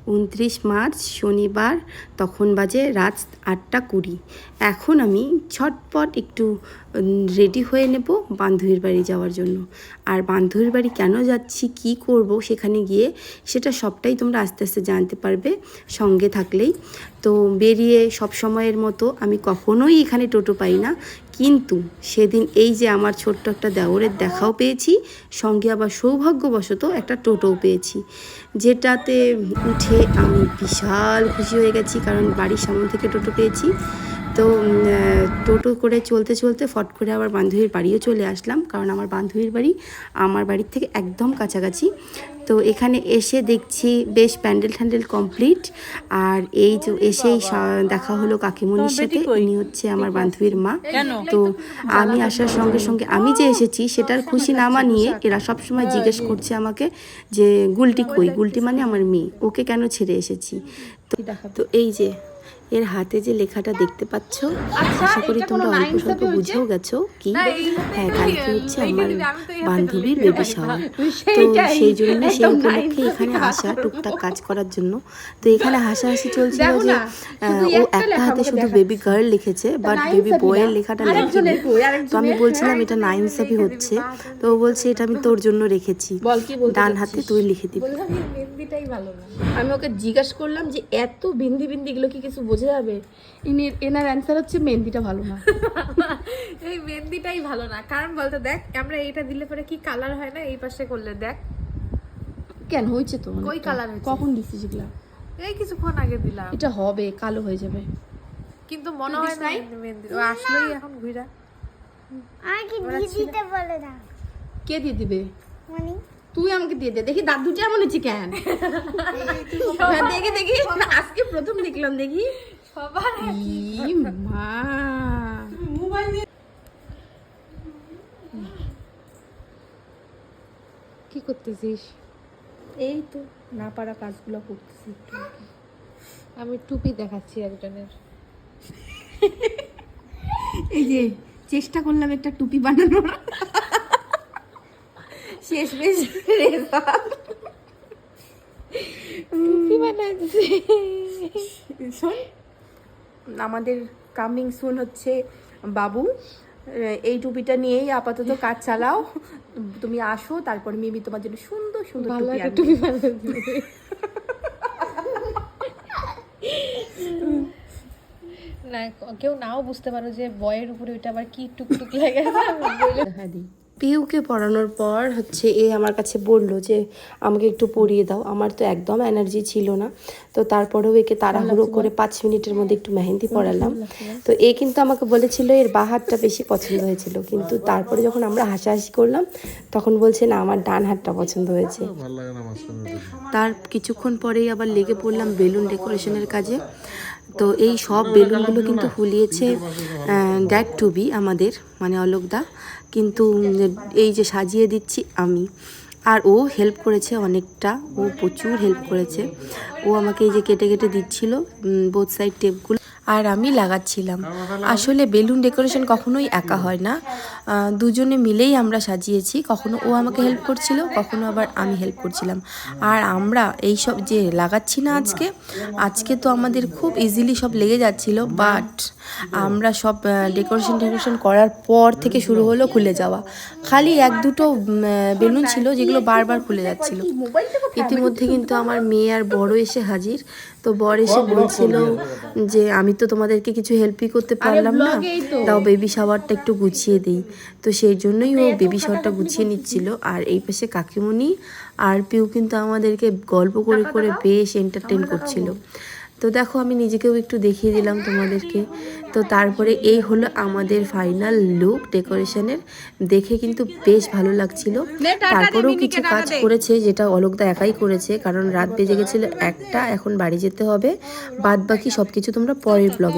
29 March শনিবার, তখন বাজে রাত 8:20। এখন আমি ঝটপট একটু রেডি হয়ে নেব বান্ধবীর বাড়ি যাওয়ার জন্য। আর বান্ধবীর বাড়ি কেন যাচ্ছি, কি করব সেখানে গিয়ে, সেটা সবটাই তোমরা আস্তে আস্তে জানতে পারবে সঙ্গে থাকলেই। তো বেরিয়ে সব সময়ের মতো আমি কখনোই এখানে টোটো পাই না, কিন্তু সেদিন এই যে আমার ছোট্ট একটা দেওরের দেখাও পেয়েছি, সঙ্গে আবার সৌভাগ্যবশত একটা টোটোও পেয়েছি, যেটাতে উঠে আমি বিশাল খুশি হয়ে গেছি, কারণ বাড়ির সামনে থেকে টোটো পেয়েছি। তো টোটো করে চলতে চলতে ফট করে আবার বান্ধবীর বাড়িও চলে আসলাম, কারণ আমার বান্ধবীর বাড়ি আমার বাড়ির থেকে একদম কাছাকাছি। তো এখানে এসে দেখছি বেশ প্যান্ডেল ট্যান্ডেল কমপ্লিট। আর এই যে এসেই দেখা হলো কাকিমণির সাথে, উনি হচ্ছে আমার বান্ধবীর মা। তো আমি আসার সঙ্গে সঙ্গে আমি যে এসেছি সেটার খুশি না মানিয়ে এরা সবসময় জিজ্ঞেস করছে আমাকে যে গুলটি কই, গুলটি মানে আমার মেয়ে, ওকে কেন ছেড়ে এসেছি। তো এই যে এর হাতে যে লেখাটা দেখতে পাচ্ছ, আশা করি তোমরা অল্প স্বল্প বুঝেও গেছো কি। হ্যাঁ, কালকে হচ্ছে আমার বান্ধবীর বেবি শাওয়ার। তো সেই জন্য সেই উপলক্ষে এখানে আসা টুকটাক কাজ করার জন্য। তো এখানে হাসাহাসি চলছিল যে ও একটা হাতে শুধু বেবি গার্ল লিখেছে, বাট বেবি বয়ের লেখাটা লেখেনি। তো আমি বলছিলাম এটা নাইনসাফি হচ্ছে, তো ও বলছে এটা আমি তোর জন্য রেখেছি, ডান হাতে তুই লিখে দিবি। আমি ওকে জিজ্ঞাসা করলাম যে এত বিন্দি বিন্দি এগুলো কি কিছু বোঝা যাবে? এনার অ্যান্সার হচ্ছে মেহেন্দিটা ভালো না। এই মেহেন্দিটাই ভালো না, কারণ বলতে দেখ আমরা এইটা দিলে পরে কি কালার হয় না, এই পাশে করলে দেখ কেন হয়েছে তো কই কালার হয়েছে? কখন দিছিস এগুলা? এই কিছুক্ষণ আগে দিলাম। এটা হবে কালো হয়ে যাবে, কিন্তু মনে হয় না মেহেন্দি ও আসলেই এখন ঘুরা। আর কি দিতে বলে না, কে দিয়ে দিবে? মানে তুই আমাকে দিয়ে দে, দেখি দাঁত দুটো এমন হচ্ছে কেন? দেখি দেখি, আজকে প্রথম দেখলাম, দেখি সবার মা মোবাইল কি করতেছিস? এই তো না পারা কাজগুলো করতেছি। আমি টুপি দেখাচ্ছি একজনের। এই যে চেষ্টা করলাম একটা টুপি বানানোর, শেষ বেশ টুপি বানাচ্ছি। শোন, আমাদের কামিং সুন হচ্ছে বাবু, এই টুপিটা নিয়েই আপাতত কাজ চালাও। তুমি আসো, তারপর মেবি তোমার জন্য সুন্দর সুন্দর ভালো টুপি একটা আনবো। টুপি বানাচ্ছি। না কেউ নাও বুঝতে পারো যে বয়ের উপরে ওইটা আবার কি টুকটুক লাগে। দেখা দিই। পিউকে পড়ানোর পর হচ্ছে এ আমার কাছে বলল যে আমাকে একটু পড়িয়ে দাও। আমার তো একদম এনার্জি ছিল না, তো তারপরেও একে তাড়াহুড়ো করে 5 মিনিটের মধ্যে একটু মেহেন্দি পড়ালাম। তো এ কিন্তু আমাকে বলেছিল এর বাঁ হাতটা বেশি পছন্দ হয়েছিল, কিন্তু তারপরে যখন আমরা হাসাহাসি করলাম তখন বলছে না আমার ডান হাতটা পছন্দ হয়েছে। তার কিছুক্ষণ পরেই আবার লেগে পড়লাম বেলুন ডেকোরেশনের কাজে। তো এই সব বেলুনগুলো কিন্তু ফুলিয়েছে ড্যাড টু বি আমাদের, মানে অলোকদা, কিন্তু এই যে সাজিয়ে দিচ্ছি আমি। আর ও হেল্প করেছে অনেকটা, ও প্রচুর হেল্প করেছে। ও আমাকে এই যে কেটে কেটে দিচ্ছিল বোথ সাইড টেপগুলো, আর আমি লাগাচ্ছিলাম। আসলে বেলুন ডেকোরেশন কখনোই একা হয় না, দুজনে মিলেই আমরা সাজিয়েছি। কখনো ও আমাকে হেল্প করছিল, কখনো আবার আমি হেল্প করছিলাম। আর আমরা এই সব যে লাগাচ্ছি না আজকে তো আমাদের খুব ইজিলি সব লেগে যাচ্ছিল, বাট আমরা সব ডেকোরেশন করার পর থেকে শুরু হলো খুলে যাওয়া। খালি 1-2টো বেলুন ছিল যেগুলো বারবার খুলে যাচ্ছিল। ইতিমধ্যে কিন্তু আমার মেয়ে আর বড় এসে হাজির। তো বর এসে বলছিল যে আমি তো তোমাদেরকে কিছু হেল্পই করতে পারলাম না, তাও বেবি শাওয়ারটা একটু গুছিয়ে দিই। তো সেই জন্যই ও বেবি শাওয়ারটা গুছিয়ে নিচ্ছিল। আর এই পাশে কাকিমণি আর পিউ কিন্তু আমাদেরকে গল্প করে করে বেশ এন্টারটেন করছিল। তো দেখো আমি নিজেকেও একটু দেখিয়ে দিলাম তোমাদেরকে। তো তারপরে এই হলো আমাদের ফাইনাল লুক ডেকোরেশনের। দেখে কিন্তু বেশ ভালো লাগছিল। তারপরেও কিছু কাজ করেছে যেটা অলোকদা একাই করেছে, কারণ রাত বেজে গেছিল 1টা, এখন বাড়ি যেতে হবে। বাদ বাকি সব কিছু তোমরা পরের ব্লগে